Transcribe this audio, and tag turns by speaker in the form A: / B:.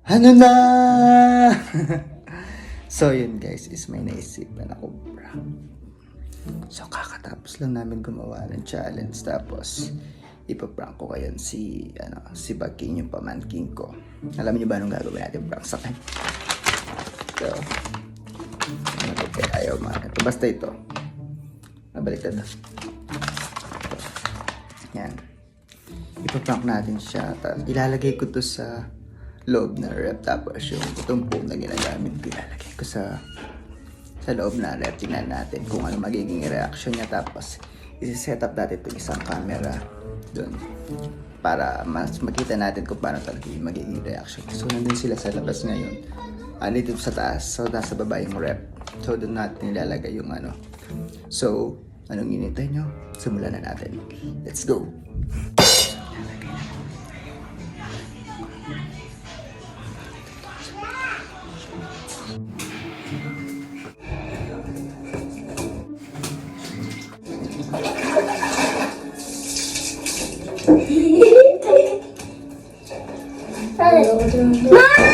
A: Ano na? So yun guys, is may naisipan ako prank. So kakatapos lang namin gumawa ng challenge, tapos ipaprank ko ngayon si Bagking, yung pamangkin ko. Alam niyo ba anong gagawin natin prank sa kanya? So ayaw ito, basta ito. Nabaliktad na. Yan. Ipaprank natin siya. Tapos ilalagay ko to sa loob na rep. Tapos yung itong phone na ginagamit ko, ilalagay ko sa loob na rep. Tingnan natin kung ano magiging reaction niya. Tapos isi-set up natin itong isang camera doon para mas makita natin kung paano talaga yung magiging reaction. So nandun sila sa labas ngayon. Dito sa taas. So nasa baba yung rep. So doon natin ilalagay yung ano. So anong inintay nyo? Simulan na natin. Let's go!
B: Ma!